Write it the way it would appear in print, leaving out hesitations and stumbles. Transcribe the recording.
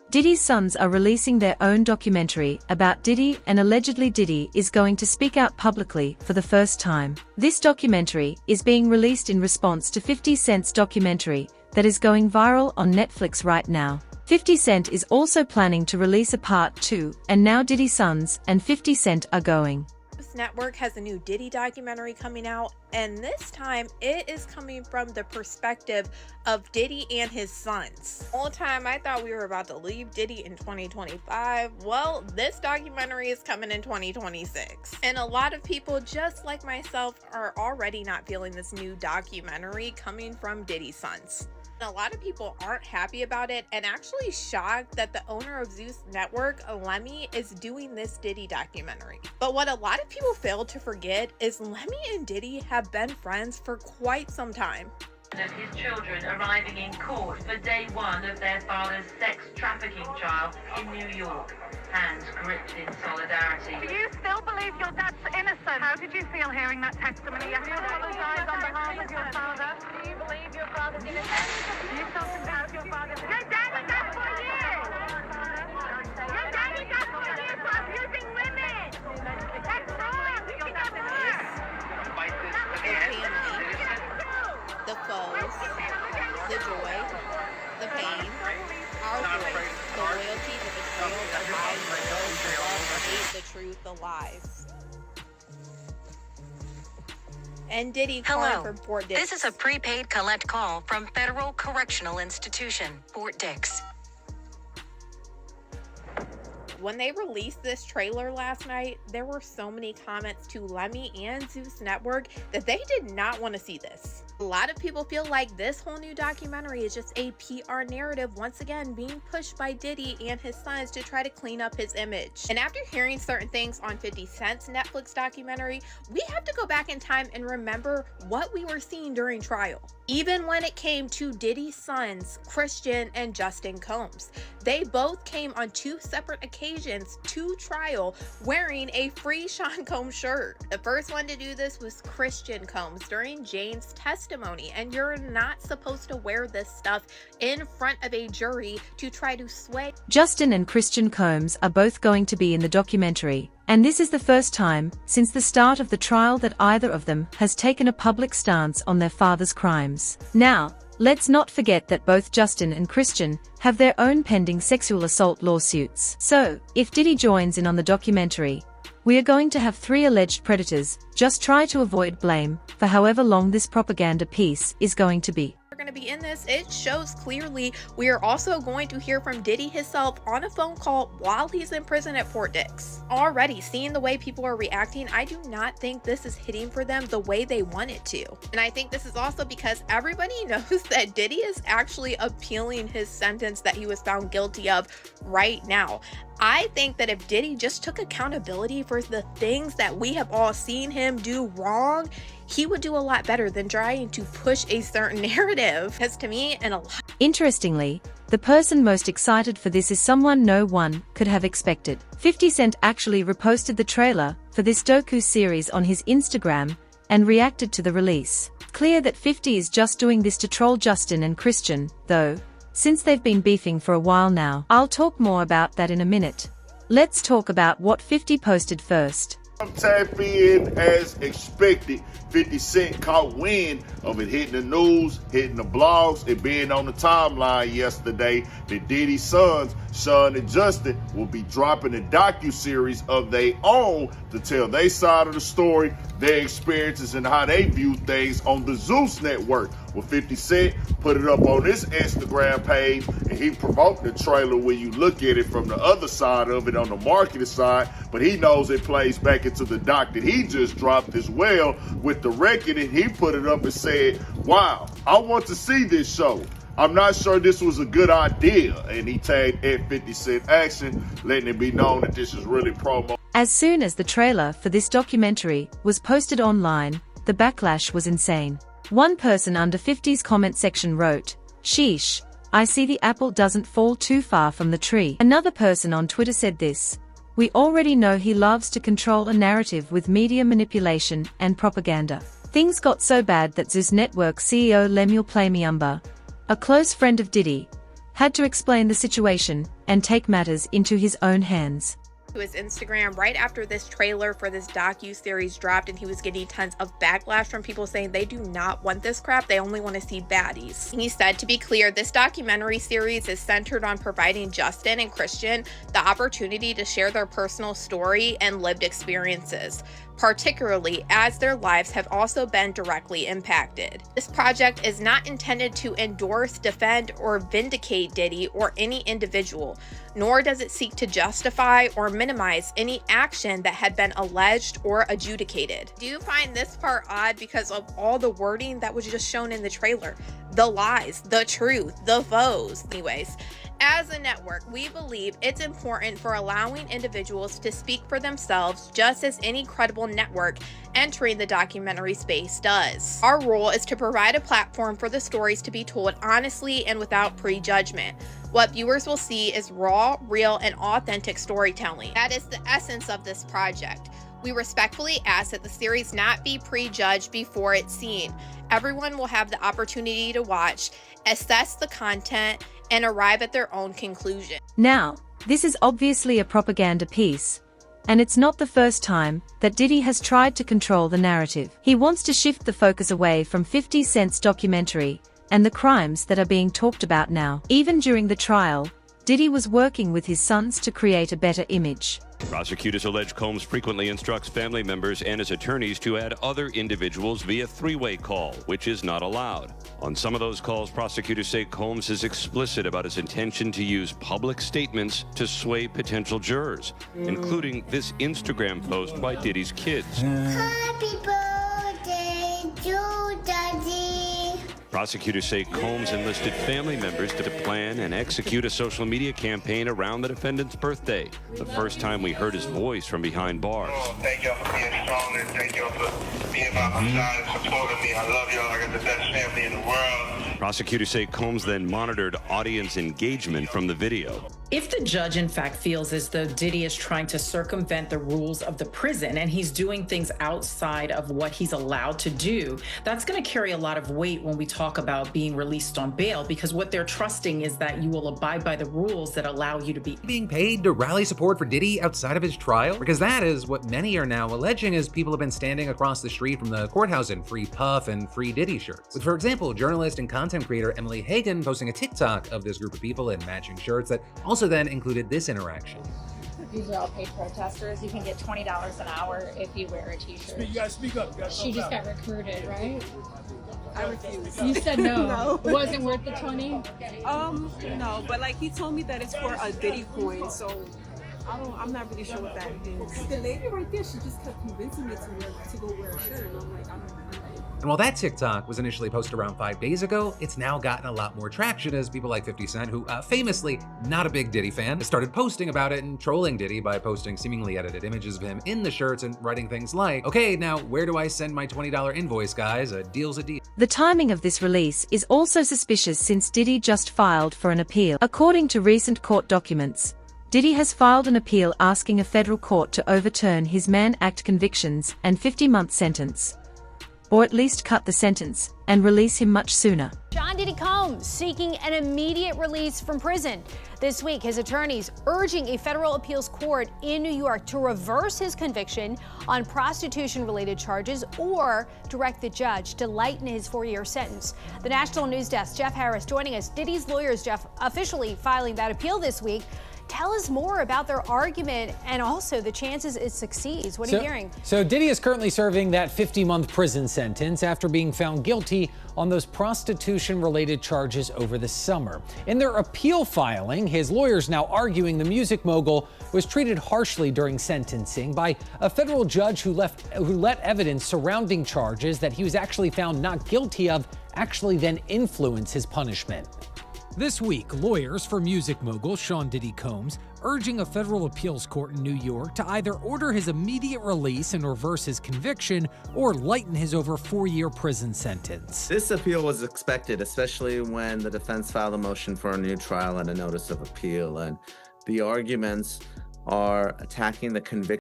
Diddy's sons are releasing their own documentary about Diddy, and allegedly Diddy is going to speak out publicly for the first time. This documentary is being released in response to 50 Cent's documentary that is going viral on Netflix right now. 50 Cent is also planning to release a part 2, and now Diddy's sons and 50 Cent are going. Network has a new Diddy documentary coming out, and this time it is coming from the perspective of Diddy and his sons. All the time I thought we were about to leave Diddy in 2025. Well, this documentary is coming in 2026. And a lot of people, just like myself, are already not feeling this new documentary coming from Diddy's sons. A lot of people aren't happy about it and actually shocked that the owner of Zeus Network, Lemmy, is doing this Diddy documentary. But what a lot of people fail to forget is Lemmy and Diddy have been friends for quite some time. Of his children arriving in court for day one of their father's sex trafficking trial in New York. Hands gripped in solidarity. Do you still believe your dad's innocent? How did you feel hearing that testimony? Have you apologized on behalf of your father? Do you believe your father's innocent? Do you still convinced your father's innocent? Your dad was up for years! Your dad was up for years for abusing women! That's wrong! You think that's wrong! The foes, the joy, the pain, our voice, the loyalty, the betrayal, the lies, the love, the hate, the truth, the lies. And Diddy calling from Fort Dix. This is a prepaid collect call from Federal Correctional Institution, Fort Dix. When they released this trailer last night, there were so many comments to Lemmy and Zeus Network that they did not want to see this. A lot of people feel like this whole new documentary is just a PR narrative once again being pushed by Diddy and his sons to try to clean up his image. And after hearing certain things on 50 Cent's Netflix documentary, we have to go back in time and remember what we were seeing during trial. Even when it came to Diddy's sons, Christian and Justin Combs, they both came on 2 separate occasions to trial wearing a free Sean Combs shirt. The first one to do this was Christian Combs during Jane's testimony, and you're not supposed to wear this stuff in front of a jury to try to sway. Justin and Christian Combs are both going to be in the documentary, and this is the first time since the start of the trial that either of them has taken a public stance on their father's crimes. Now, let's not forget that both Justin and Christian have their own pending sexual assault lawsuits. So, if Diddy joins in on the documentary, we are going to have 3 alleged predators just try to avoid blame for however long this propaganda piece is going to be. Going to be in this, it shows clearly we are also going to hear from Diddy himself on a phone call while he's in prison at Fort Dix. Already seeing the way people are reacting, I do not think this is hitting for them the way they want it to. And I think this is also because everybody knows that Diddy is actually appealing his sentence that he was found guilty of right now. I think that if Diddy just took accountability for the things that we have all seen him do wrong, he would do a lot better than trying to push a certain narrative. Because to me, and a lot. Interestingly, the person most excited for this is someone no one could have expected. 50 Cent actually reposted the trailer for this docu-series on his Instagram and reacted to the release. Clear that 50 is just doing this to troll Justin and Christian, though, since they've been beefing for a while now. I'll talk more about that in a minute. Let's talk about what 50 posted first. Tap in as expected. 50 Cent caught wind of it hitting the news, hitting the blogs, and being on the timeline yesterday that Diddy's sons, Sean and Justin, will be dropping a docu-series of their own to tell their side of the story, their experiences, and how they view things on the Zeus Network. Well, 50 Cent put it up on his Instagram page, and he promoted the trailer when you look at it from the other side of it on the marketing side, but he knows it plays back into the doc that he just dropped as well with the record, and he put it up and said, wow, I want to see this show. I'm not sure this was a good idea, and he tagged at 50 Cent Action, letting it be known that this is really promo. As soon as the trailer for this documentary was posted online, the backlash was insane. One person under 50's comment section wrote, "Sheesh, I see the apple doesn't fall too far from the tree." Another person on Twitter said this, "We already know he loves to control a narrative with media manipulation and propaganda." Things got so bad that Zeus Network CEO Lemuel Playmiumba, a close friend of Diddy, had to explain the situation and take matters into his own hands. To his Instagram right after this trailer for this docu-series dropped, and he was getting tons of backlash from people saying they do not want this crap, they only want to see baddies. He said, to be clear, this documentary series is centered on providing Justin and Christian the opportunity to share their personal story and lived experiences, particularly as their lives have also been directly impacted. This project is not intended to endorse, defend, or vindicate Diddy or any individual, nor does it seek to justify or minimize any action that had been alleged or adjudicated. Do you find this part odd because of all the wording that was just shown in the trailer? The lies, the truth, the foes. Anyways, as a network, we believe it's important for allowing individuals to speak for themselves just as any credible network entering the documentary space does. Our role is to provide a platform for the stories to be told honestly and without prejudgment. What viewers will see is raw, real, and authentic storytelling. That is the essence of this project. We respectfully ask that the series not be prejudged before it's seen. Everyone will have the opportunity to watch, assess the content, and arrive at their own conclusion. Now, this is obviously a propaganda piece, and it's not the first time that Diddy has tried to control the narrative. He wants to shift the focus away from 50 Cent's documentary and the crimes that are being talked about now. Even during the trial, Diddy was working with his sons to create a better image. Prosecutors allege Combs frequently instructs family members and his attorneys to add other individuals via three-way call, which is not allowed. On some of those calls, prosecutors say Combs is explicit about his intention to use public statements to sway potential jurors, including this Instagram post by Diddy's kids. Happy birthday to Daddy. Prosecutors say Combs enlisted family members to plan and execute a social media campaign around the defendant's birthday, the first time we heard his voice from behind bars. Oh, thank y'all for being strong and thank y'all for being by my side and supporting me. I love y'all. I got the best family in the world. Prosecutors say Combs then monitored audience engagement from the video. If the judge, in fact, feels as though Diddy is trying to circumvent the rules of the prison and he's doing things outside of what he's allowed to do, that's going to carry a lot of weight when we talk about being released on bail, because what they're trusting is that you will abide by the rules that allow you to be being paid to rally support for Diddy outside of his trial? Because that is what many are now alleging, as people have been standing across the street from the courthouse in free Puff and free Diddy shirts. With, for example, journalist and content creator Emily Hagan posting a TikTok of this group of people in matching shirts that also then included this interaction. These are all paid protesters. You can get $20 an hour if you wear a t-shirt. You gotta speak up. She just got recruited, right? I refuse. You said no. No. It wasn't worth the 20? No, but like he told me that it's for a Diddy coin, so I'm not really sure what that is. The lady right there, she just kept convincing me to go wear a shirt, and I'm like, I'm And while that TikTok was initially posted around 5 days ago, it's now gotten a lot more traction as people like 50 Cent, who famously not a big Diddy fan, started posting about it and trolling Diddy by posting seemingly edited images of him in the shirts and writing things like, okay, now where do I send my $20 invoice, guys? A deal's a deal. The timing of this release is also suspicious since Diddy just filed for an appeal. According to recent court documents, Diddy has filed an appeal asking a federal court to overturn his Mann Act convictions and 50-month sentence, or at least cut the sentence and release him much sooner. Sean Diddy Combs seeking an immediate release from prison. This week, his attorneys urging a federal appeals court in New York to reverse his conviction on prostitution-related charges or direct the judge to lighten his 4-year sentence. The National News Desk, Jeff Harris joining us. Diddy's lawyers, Jeff, officially filing that appeal this week. Tell us more about their argument and also the chances it succeeds. What are you hearing? So Diddy is currently serving that 50-month prison sentence after being found guilty on those prostitution-related charges over the summer. In their appeal filing, his lawyers now arguing the music mogul was treated harshly during sentencing by a federal judge who let evidence surrounding charges that he was actually found not guilty of actually then influence his punishment. This week, lawyers for music mogul Sean Diddy Combs urging a federal appeals court in New York to either order his immediate release and reverse his conviction or lighten his over 4-year prison sentence. This appeal was expected, especially when the defense filed a motion for a new trial and a notice of appeal. And the arguments are attacking the conviction